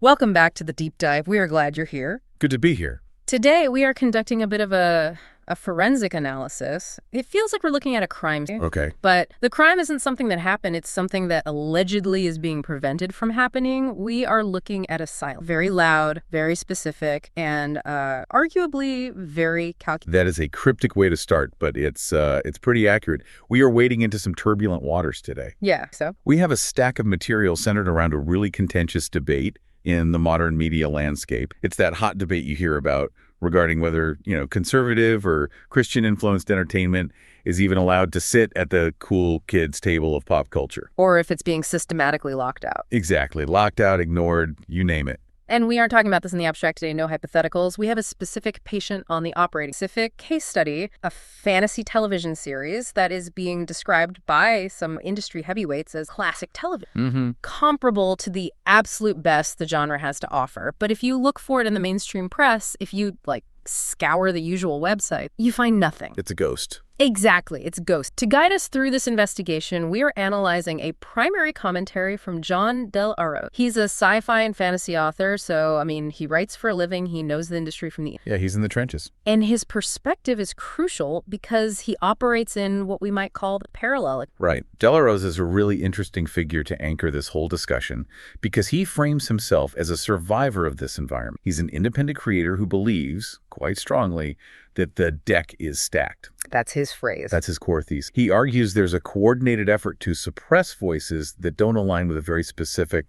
Welcome back to the Deep Dive. We are glad you're here. Good to be here. Today, we are conducting a bit of a forensic analysis. It feels like we're looking at a crime scene. Okay. But the crime isn't something that happened. It's something that allegedly is being prevented from happening. We are looking at a silence. Very loud, very specific, and arguably very calculated. That is a cryptic way to start, but it's pretty accurate. We are wading into some turbulent waters today. Yeah, so? We have a stack of material centered around a really contentious debate in the modern media landscape. It's that hot debate you hear about regarding whether, conservative or Christian-influenced entertainment is even allowed to sit at the cool kids' table of pop culture. Or if it's being systematically locked out. Exactly. Locked out, ignored, you name it. And we aren't talking about this in the abstract today, no hypotheticals. We have a specific patient on the operating, specific case study, a fantasy television series that is being described by some industry heavyweights as classic television, comparable to the absolute best the genre has to offer. But if you look for it in the mainstream press, if you, scour the usual website, you find nothing. It's a ghost. Exactly, it's Ghost. To guide us through this investigation, we are analyzing a primary commentary from John Del Arroz. He's a sci-fi and fantasy author, so, he writes for a living, he knows the industry from the... Yeah, he's in the trenches. And his perspective is crucial because he operates in what we might call the parallel. Right. Del Arroz is a really interesting figure to anchor this whole discussion because he frames himself as a survivor of this environment. He's an independent creator who believes, quite strongly, that the deck is stacked. That's his phrase. That's his core thesis. He argues there's a coordinated effort to suppress voices that don't align with a very specific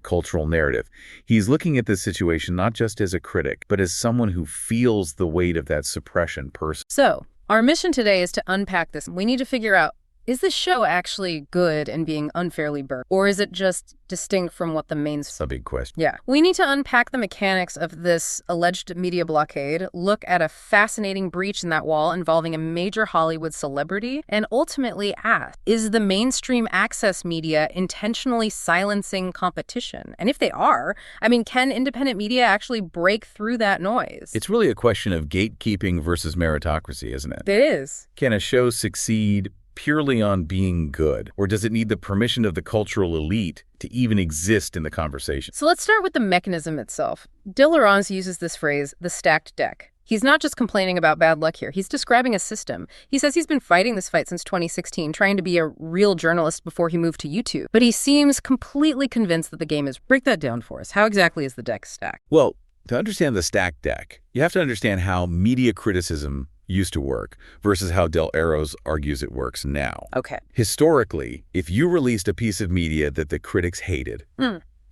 cultural narrative. He's looking at this situation not just as a critic, but as someone who feels the weight of that suppression personally. So, our mission today is to unpack this. We need to figure out, is this show actually good and being unfairly burned? Or is it just distinct from what the main... That's a big question. Yeah. We need to unpack the mechanics of this alleged media blockade, look at a fascinating breach in that wall involving a major Hollywood celebrity, and ultimately ask, is the mainstream access media intentionally silencing competition? And if they are, can independent media actually break through that noise? It's really a question of gatekeeping versus meritocracy, isn't it? It is. Can a show succeed purely on being good? Or does it need the permission of the cultural elite to even exist in the conversation? So let's start with the mechanism itself. Del Arroz uses this phrase, the stacked deck. He's not just complaining about bad luck here. He's describing a system. He says he's been fighting this fight since 2016, trying to be a real journalist before he moved to YouTube. But he seems completely convinced that the game is... Break that down for us. How exactly is the deck stacked? Well, to understand the stacked deck, you have to understand how media criticism used to work versus how Del Arroz argues it works now. Okay. Historically, if you released a piece of media that the critics hated,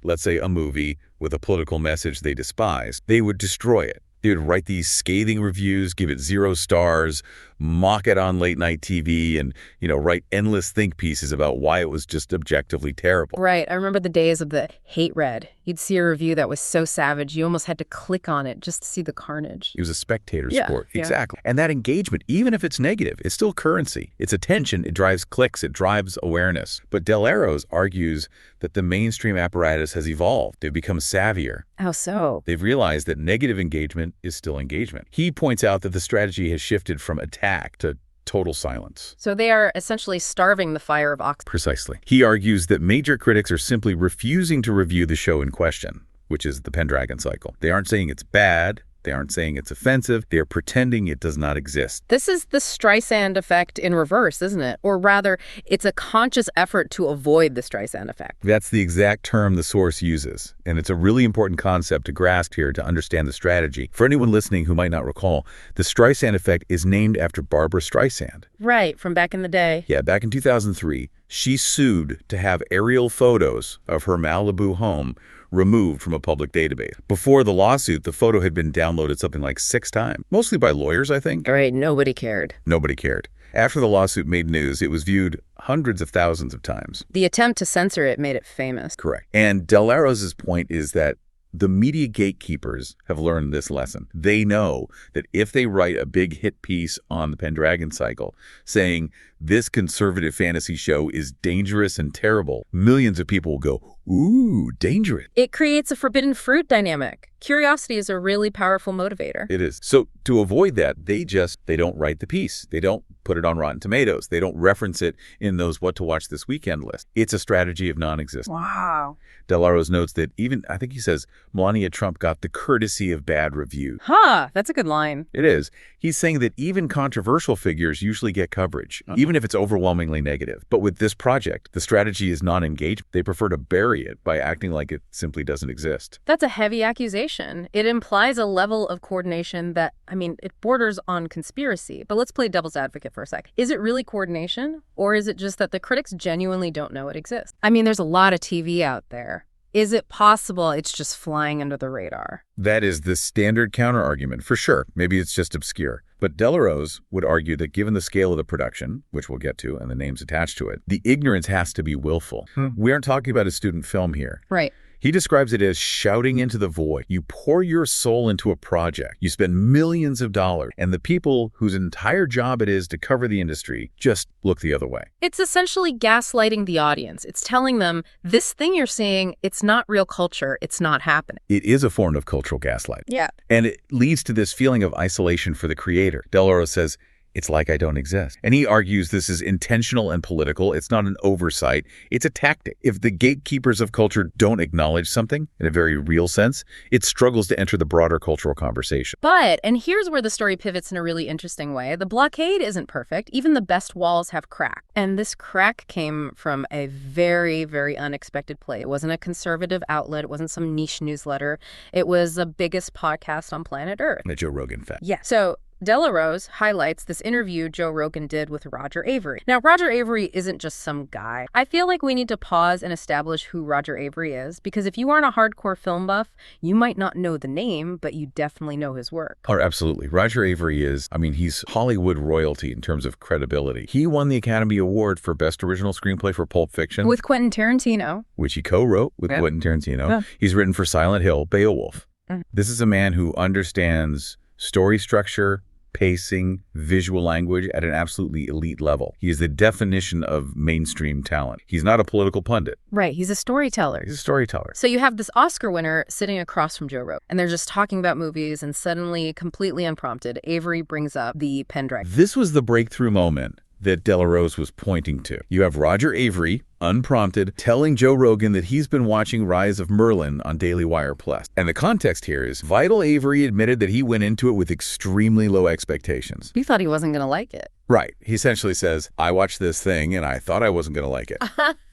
let's say a movie with a political message they despised, they would destroy it. They would write these scathing reviews, give it 0 stars, mock it on late night TV, and, write endless think pieces about why it was just objectively terrible. Right. I remember the days of the hate read. You'd see a review that was so savage, you almost had to click on it just to see the carnage. It was a spectator Yeah, sport. yeah. Exactly. And that engagement, even if it's negative, it's still currency. It's attention. It drives clicks. It drives awareness. But Del Arroz argues that the mainstream apparatus has evolved. They've become savvier. How so? They've realized that negative engagement is still engagement. He points out that the strategy has shifted from attack to total silence. So they are essentially starving the fire of oxygen. Precisely. He argues that major critics are simply refusing to review the show in question, which is the Pendragon Cycle. They aren't saying it's bad. They aren't saying it's offensive. They are pretending it does not exist. This is the Streisand effect in reverse, isn't it? Or rather, it's a conscious effort to avoid the Streisand effect. That's the exact term the source uses. And it's a really important concept to grasp here to understand the strategy. For anyone listening who might not recall, the Streisand effect is named after Barbra Streisand. Right, from back in the day. Yeah, back in 2003, she sued to have aerial photos of her Malibu home removed from a public database. Before the lawsuit, the photo had been downloaded something like 6 times, mostly by lawyers, I think. All right, nobody cared. Nobody cared. After the lawsuit made news, it was viewed hundreds of thousands of times. The attempt to censor it made it famous. Correct. And Del Arroz's point is that the media gatekeepers have learned this lesson. They know that if they write a big hit piece on the Pendragon Cycle saying this conservative fantasy show is dangerous and terrible, millions of people will go, ooh, dangerous. It creates a forbidden fruit dynamic. Curiosity is a really powerful motivator. It is. So to avoid that, they don't write the piece. They don't put it on Rotten Tomatoes. They don't reference it in those what to watch this weekend list. It's a strategy of non-existence. Wow. Del Arroz notes that even, I think he says, Melania Trump got the courtesy of bad reviews. Huh, that's a good line. It is. He's saying that even controversial figures usually get coverage, even if it's overwhelmingly negative. But with this project, the strategy is non-engagement. They prefer to bury it by acting like it simply doesn't exist. That's a heavy accusation. It implies a level of coordination that, it borders on conspiracy. But let's play devil's advocate for a sec. Is it really coordination? Or is it just that the critics genuinely don't know it exists? There's a lot of TV out there. Is it possible it's just flying under the radar? That is the standard counter-argument, for sure. Maybe it's just obscure. But Del Arroz would argue that given the scale of the production, which we'll get to, and the names attached to it, the ignorance has to be willful. We aren't talking about a student film here. Right. He describes it as shouting into the void. You pour your soul into a project. You spend millions of dollars, and the people whose entire job it is to cover the industry just look the other way. It's essentially gaslighting the audience. It's telling them, this thing you're seeing, it's not real culture. It's not happening. It is a form of cultural gaslighting. Yeah. And it leads to this feeling of isolation for the creator. Del Arroz says, it's like I don't exist. And he argues this is intentional and political. It's not an oversight. It's a tactic. If the gatekeepers of culture don't acknowledge something in a very real sense, it struggles to enter the broader cultural conversation. But, and here's where the story pivots in a really interesting way, the blockade isn't perfect. Even the best walls have cracks. And this crack came from a very, very unexpected place. It wasn't a conservative outlet. It wasn't some niche newsletter. It was the biggest podcast on planet Earth. The Joe Rogan fact. Yeah. So Del Arroz highlights this interview Joe Rogan did with Roger Avery. Now, Roger Avery isn't just some guy. I feel like we need to pause and establish who Roger Avery is, because if you aren't a hardcore film buff, you might not know the name, but you definitely know his work. Oh, absolutely. Roger Avery is, he's Hollywood royalty in terms of credibility. He won the Academy Award for Best Original Screenplay for Pulp Fiction. With Quentin Tarantino. Which he co-wrote with Quentin Tarantino. Yeah. He's written for Silent Hill, Beowulf. This is a man who understands story structure, pacing, visual language at an absolutely elite level. He is the definition of mainstream talent. He's not a political pundit. Right. He's a storyteller. He's a storyteller. So you have this Oscar winner sitting across from Joe Rogan, and they're just talking about movies, and suddenly, completely unprompted, Avery brings up the Pendragon. This was the breakthrough moment that Del Arroz was pointing to. You have Roger Avery, unprompted, telling Joe Rogan that he's been watching Rise of Merlin on Daily Wire Plus. And the context here is Vital Avery admitted that he went into it with extremely low expectations. He thought he wasn't going to like it. Right. He essentially says, I watched this thing and I thought I wasn't going to like it.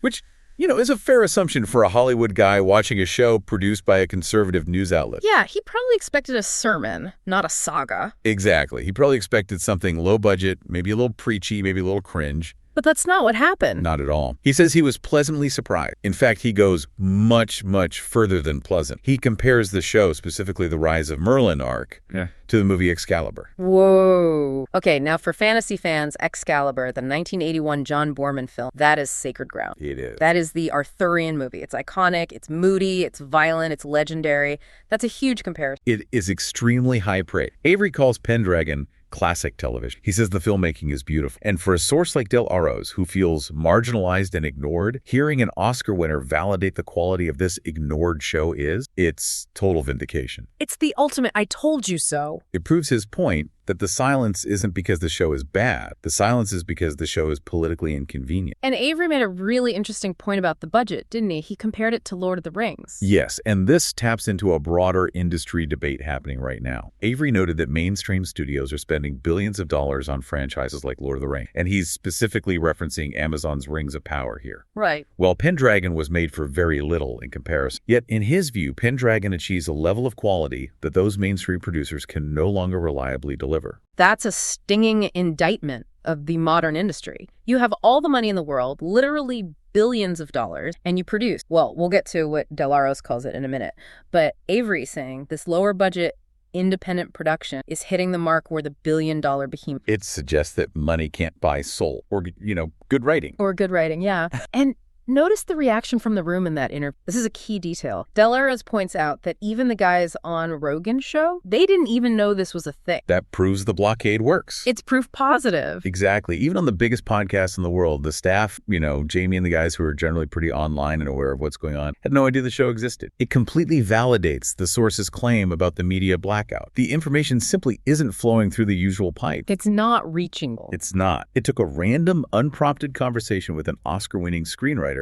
Which, is a fair assumption for a Hollywood guy watching a show produced by a conservative news outlet. Yeah, he probably expected a sermon, not a saga. Exactly. He probably expected something low budget, maybe a little preachy, maybe a little cringe. But that's not what happened. Not at all. He says he was pleasantly surprised. In fact, he goes much, much further than pleasant. He compares the show, specifically the Rise of Merlin arc, to the movie Excalibur. Whoa. Okay, now for fantasy fans, Excalibur, the 1981 John Boorman film, that is sacred ground. It is. That is the Arthurian movie. It's iconic, it's moody, it's violent, it's legendary. That's a huge comparison. It is extremely high praise. Avery calls Pendragon classic television. He says the filmmaking is beautiful. And for a source like Del Arroz, who feels marginalized and ignored, hearing an Oscar winner validate the quality of this ignored show it's total vindication. It's the ultimate I told you so. It proves his point that the silence isn't because the show is bad. The silence is because the show is politically inconvenient. And Avery made a really interesting point about the budget, didn't he? He compared it to Lord of the Rings. Yes, and this taps into a broader industry debate happening right now. Avery noted that mainstream studios are spending billions of dollars on franchises like Lord of the Rings, and he's specifically referencing Amazon's Rings of Power here. Right. Well, Pendragon was made for very little in comparison. Yet, in his view, Pendragon achieves a level of quality that those mainstream producers can no longer reliably deliver. That's a stinging indictment of the modern industry. You have all the money in the world, literally billions of dollars, and you produce. Well, we'll get to what Del Arroz calls it in a minute. But Avery's saying this lower budget independent production is hitting the mark where the billion-dollar behemoth. It suggests that money can't buy soul or, good writing. Or good writing, yeah. And Notice the reaction from the room in that interview. This is a key detail. Arroz points out that even the guys on Rogan's show, they didn't even know this was a thing. That proves the blockade works. It's proof positive. Exactly. Even on the biggest podcasts in the world, the staff, Jamie and the guys who are generally pretty online and aware of what's going on, had no idea the show existed. It completely validates the source's claim about the media blackout. The information simply isn't flowing through the usual pipe. It's not reaching. It's not. It took a random, unprompted conversation with an Oscar-winning screenwriter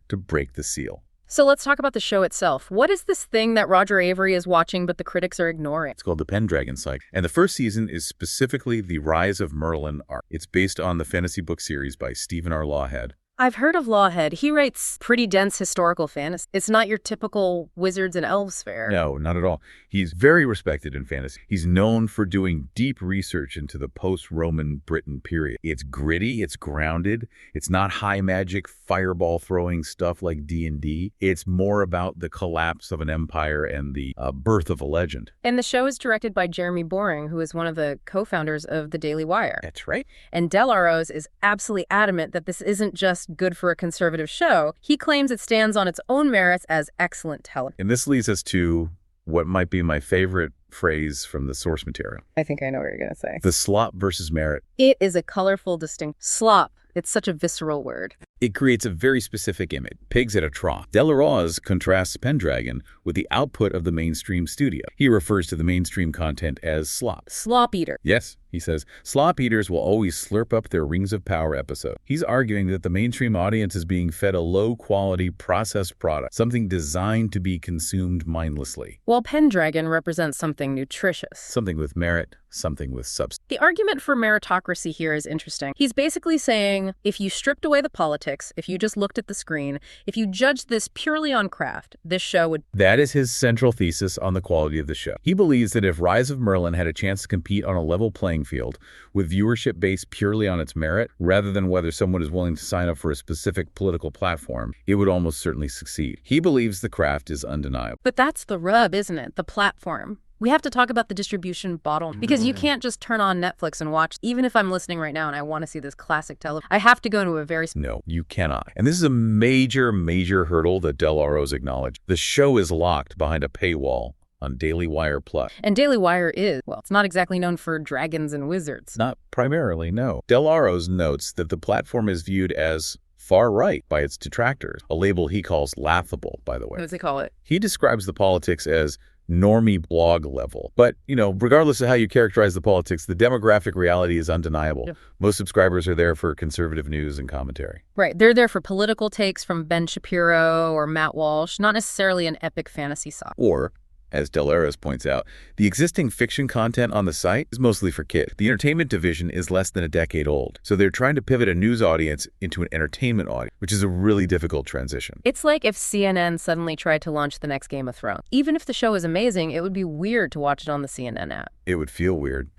to break the seal. So let's talk about the show itself. What is this thing that Roger Avery is watching but the critics are ignoring? It's called the Pendragon Cycle. And the first season is specifically the Rise of Merlin arc. It's based on the fantasy book series by Stephen R. Lawhead. I've heard of Lawhead. He writes pretty dense historical fantasy. It's not your typical wizards and elves fare. No, not at all. He's very respected in fantasy. He's known for doing deep research into the post-Roman Britain period. It's gritty, it's grounded, it's not high magic, fireball-throwing stuff like D&D. It's more about the collapse of an empire and the birth of a legend. And the show is directed by Jeremy Boring, who is one of the co-founders of The Daily Wire. That's right. And Arroz is absolutely adamant that this isn't just good for a conservative show. He claims it stands on its own merits as excellent television. And this leads us to what might be my favorite phrase from the source material. I think I know what you're going to say. The slop versus merit. It is a colorful, distinct slop. It's such a visceral word. It creates a very specific image. Pigs at a trough. Arroz contrasts Pendragon with the output of the mainstream studio. He refers to the mainstream content as slop. Slop eater. Yes, he says, slop eaters will always slurp up their Rings of Power episode. He's arguing that the mainstream audience is being fed a low-quality processed product, something designed to be consumed mindlessly. While Pendragon represents something nutritious. Something with merit, something with substance. The argument for meritocracy here is interesting. He's basically saying, if you stripped away the politics, if you just looked at the screen, if you judged this purely on craft, this show would... That is his central thesis on the quality of the show. He believes that if Rise of Merlin had a chance to compete on a level playing field, with viewership based purely on its merit, rather than whether someone is willing to sign up for a specific political platform, it would almost certainly succeed. He believes the craft is undeniable. But that's the rub, isn't it? The platform. We have to talk about the distribution bottleneck, because you can't just turn on Netflix and watch. Even if I'm listening right now and I want to see this classic television, I have to go to a very... No, you cannot. And this is a major, major hurdle that Arroz acknowledged. The show is locked behind a paywall on Daily Wire Plus. And Daily Wire is, well, it's not exactly known for dragons and wizards. Not primarily, no. Arroz notes that the platform is viewed as far-right by its detractors, a label he calls laughable, by the way. What does he call it? He describes the politics as normie blog level. But, regardless of how you characterize the politics, the demographic reality is undeniable. Yeah. Most subscribers are there for conservative news and commentary. Right. They're there for political takes from Ben Shapiro or Matt Walsh, not necessarily an epic fantasy sock. Or, as Arroz points out, the existing fiction content on the site is mostly for kids. The entertainment division is less than a decade old, so they're trying to pivot a news audience into an entertainment audience, which is a really difficult transition. It's like if CNN suddenly tried to launch the next Game of Thrones. Even if the show is amazing, it would be weird to watch it on the CNN app. It would feel weird.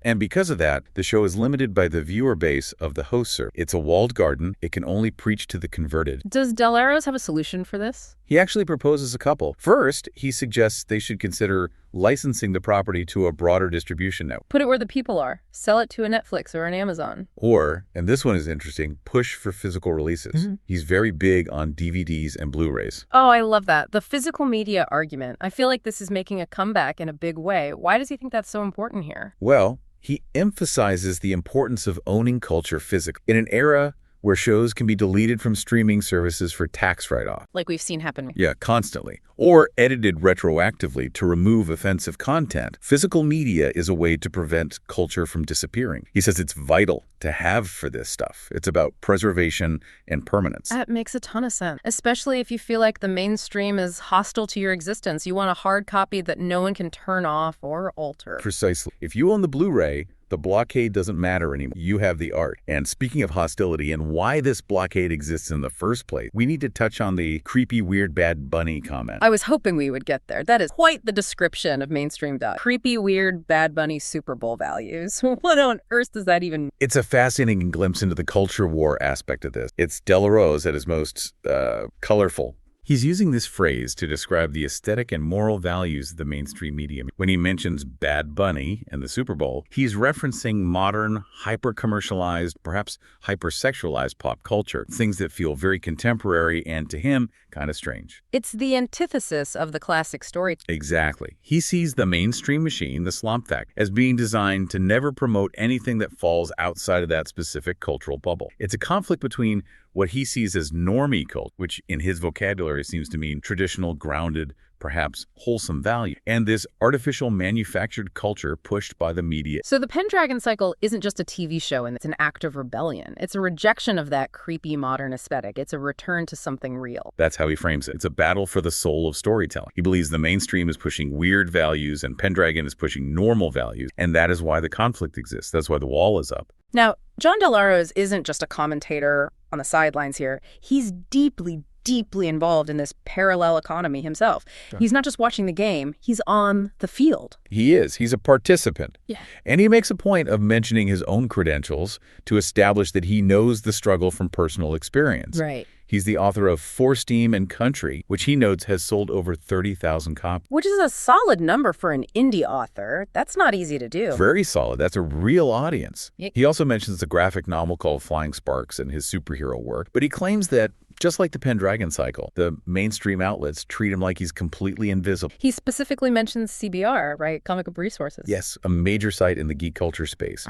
And because of that, the show is limited by the viewer base of the host server. It's a walled garden. It can only preach to the converted. Does Arroz have a solution for this? He actually proposes a couple. First, he suggests they should consider licensing the property to a broader distribution network. Put it where the people are. Sell it to a Netflix or an Amazon. Or, and this one is interesting, push for physical releases. He's very big on DVDs and Blu-rays. Oh, I love that. The physical media argument. I feel like this is making a comeback in a big way. Why does he think that's so important here? Well, he emphasizes the importance of owning culture physically. In an era where shows can be deleted from streaming services for tax write-off. Like we've seen happen. Yeah, constantly. Or edited retroactively to remove offensive content. Physical media is a way to prevent culture from disappearing. He says it's vital to have for this stuff. It's about preservation and permanence. That makes a ton of sense, especially if you feel like the mainstream is hostile to your existence. You want a hard copy that no one can turn off or alter. Precisely. If you own the Blu-ray, the blockade doesn't matter anymore. You have the art. And speaking of hostility and why this blockade exists in the first place, we need to touch on the creepy, weird, bad bunny comment. I was hoping we would get there. That is quite the description of mainstream dot. Creepy, weird, Bad Bunny Super Bowl values. What on earth does that even... It's a fascinating glimpse into the culture war aspect of this. It's Arroz at his most colorful He's using this phrase to describe the aesthetic and moral values of the mainstream media. When he mentions Bad Bunny and the Super Bowl, he's referencing modern, hyper-commercialized, perhaps hyper-sexualized pop culture, things that feel very contemporary and, to him, kind of strange. It's the antithesis of the classic story. Exactly. He sees the mainstream machine, the slump fact, as being designed to never promote anything that falls outside of that specific cultural bubble. It's a conflict between what he sees as normie culture, which in his vocabulary seems to mean traditional, grounded, perhaps wholesome value, and this artificial manufactured culture pushed by the media. So the Pendragon Cycle isn't just a TV show, and it's an act of rebellion. It's a rejection of that creepy modern aesthetic. It's a return to something real. That's how he frames it. It's a battle for the soul of storytelling. He believes the mainstream is pushing weird values and Pendragon is pushing normal values, and that is why the conflict exists. That's why the wall is up. Now, John Del Arroz isn't just a commentator on the sidelines here. He's deeply involved in this parallel economy himself. Sure. He's not just watching the game, he's on the field. He is. He's a participant. Yeah. And he makes a point of mentioning his own credentials to establish that he knows the struggle from personal experience. Right. He's the author of For Steam and Country, which he notes has sold over 30,000 copies. Which is a solid number for an indie author. That's not easy to do. Very solid. That's a real audience. He also mentions a graphic novel called Flying Sparks and his superhero work, but he claims that just like the Pendragon Cycle, the mainstream outlets treat him like he's completely invisible. He specifically mentions CBR, right? Comic Book Resources. Yes, a major site in the geek culture space.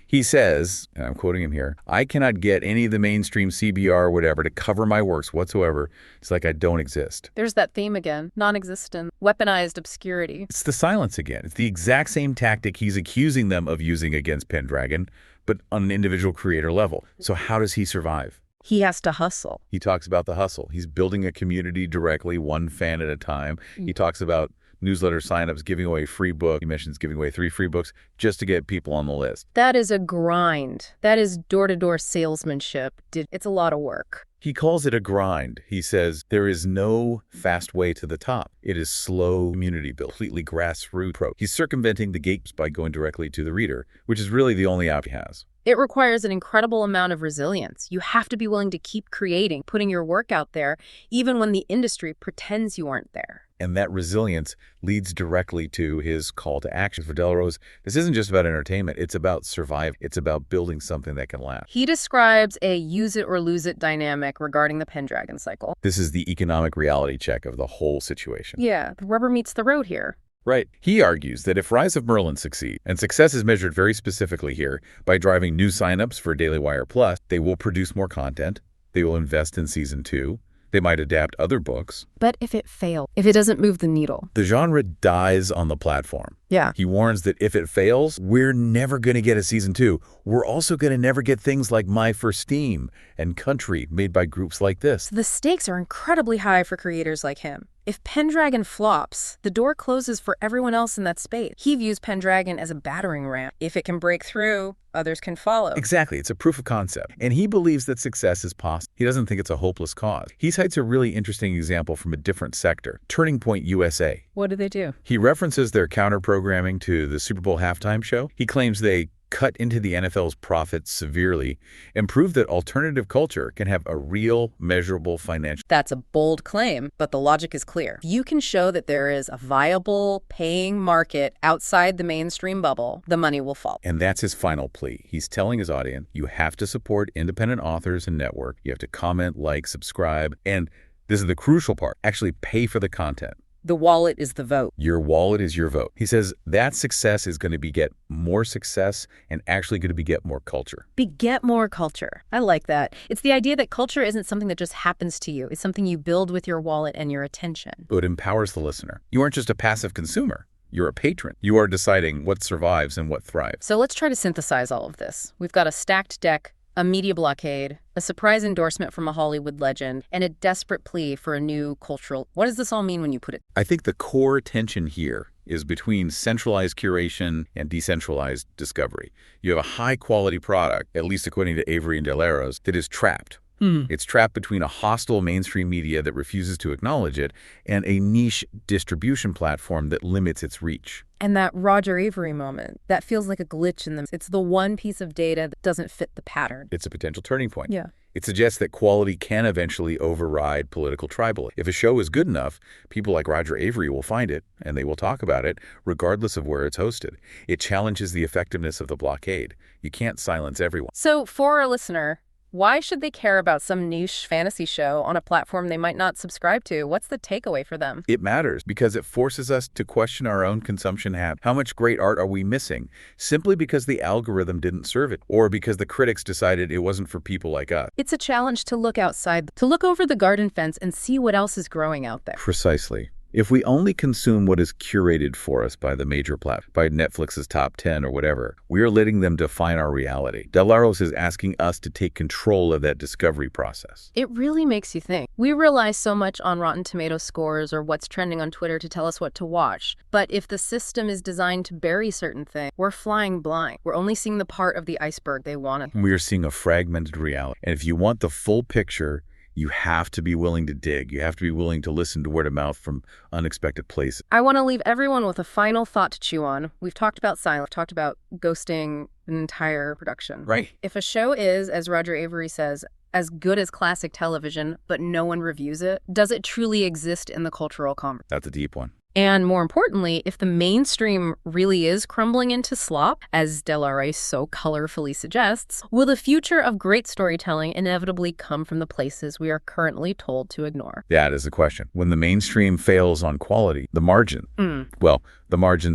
He says, and I'm quoting him here, "I cannot get any of the mainstream CBR or whatever to cover my works whatsoever. It's like I don't exist." There's that theme again. Non-existent, weaponized obscurity. It's the silence again. It's the exact same tactic he's accusing them of using against Pendragon, but on an individual creator level. So how does he survive? He has to hustle. He talks about the hustle. He's building a community directly, one fan at a time. He talks about newsletter signups, giving away free books. He mentions giving away 3 free books just to get people on the list. That is a grind. That is door-to-door salesmanship. It's a lot of work. He calls it a grind. He says there is no fast way to the top. It is slow community build, completely grassroots approach. He's circumventing the gates by going directly to the reader, which is really the only option he has. It requires an incredible amount of resilience. You have to be willing to keep creating, putting your work out there, even when the industry pretends you aren't there. And that resilience leads directly to his call to action. For Del Arroz, this isn't just about entertainment. It's about survival. It's about building something that can last. He describes a use it or lose it dynamic regarding the Pendragon Cycle. This is the economic reality check of the whole situation. Yeah, the rubber meets the road here. Right. He argues that if Rise of Merlin succeed, and success is measured very specifically here by driving new signups for Daily Wire Plus, they will produce more content, they will invest in Season 2, they might adapt other books. But if it fails, if it doesn't move the needle, the genre dies on the platform. Yeah. He warns that if it fails, we're never going to get a Season 2. We're also going to never get things like My For Steam and Country made by groups like this. So the stakes are incredibly high for creators like him. If Pendragon flops, the door closes for everyone else in that space. He views Pendragon as a battering ram. If it can break through, others can follow. Exactly. It's a proof of concept. And he believes that success is possible. He doesn't think it's a hopeless cause. He cites a really interesting example from a different sector, Turning Point USA. What do they do? He references their counter-programming to the Super Bowl halftime show. He claims they cut into the NFL's profits severely and prove that alternative culture can have a real, measurable financial. That's a bold claim, but the logic is clear. If you can show that there is a viable, paying market outside the mainstream bubble, the money will follow. And that's his final plea. He's telling his audience, you have to support independent authors and network. You have to comment, like, subscribe, and this is the crucial part, actually pay for the content. The wallet is the vote. Your wallet is your vote. He says that success is going to beget more success and actually going to beget more culture. Beget more culture. I like that. It's the idea that culture isn't something that just happens to you. It's something you build with your wallet and your attention. It empowers the listener. You aren't just a passive consumer. You're a patron. You are deciding what survives and what thrives. So let's try to synthesize all of this. We've got a stacked deck, a media blockade, a surprise endorsement from a Hollywood legend, and a desperate plea for a new cultural... What does this all mean when you put it? I think the core tension here is between centralized curation and decentralized discovery. You have a high-quality product, at least according to Avery and Del Arroz, that is trapped, It's trapped between a hostile mainstream media that refuses to acknowledge it and a niche distribution platform that limits its reach. And that Roger Avery moment, that feels like a glitch in them. It's the one piece of data that doesn't fit the pattern. It's a potential turning point. Yeah. It suggests that quality can eventually override political tribalism. If a show is good enough, people like Roger Avery will find it, and they will talk about it, regardless of where it's hosted. It challenges the effectiveness of the blockade. You can't silence everyone. So for our listener, why should they care about some niche fantasy show on a platform they might not subscribe to? What's the takeaway for them? It matters because it forces us to question our own consumption habits. How much great art are we missing simply because the algorithm didn't serve it or because the critics decided it wasn't for people like us? It's a challenge to look outside, to look over the garden fence and see what else is growing out there. Precisely. If we only consume what is curated for us by the major platforms, by Netflix's top 10 or whatever, we are letting them define our reality. Arroz is asking us to take control of that discovery process. It really makes you think. We rely so much on Rotten Tomatoes scores or what's trending on Twitter to tell us what to watch. But if the system is designed to bury certain things, we're flying blind. We're only seeing the part of the iceberg they want us. We are seeing a fragmented reality. And if you want the full picture, you have to be willing to dig. You have to be willing to listen to word of mouth from unexpected places. I want to leave everyone with a final thought to chew on. We've talked about silence, talked about ghosting an entire production. Right. If a show is, as Roger Avery says, as good as classic television, but no one reviews it, does it truly exist in the cultural conversation? That's a deep one. And more importantly, if the mainstream really is crumbling into slop, as Arroz so colorfully suggests, will the future of great storytelling inevitably come from the places we are currently told to ignore? That is the question. When the mainstream fails on quality, the margins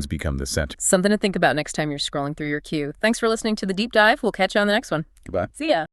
become the center. Something to think about next time you're scrolling through your queue. Thanks for listening to The Deep Dive. We'll catch you on the next one. Goodbye. See ya.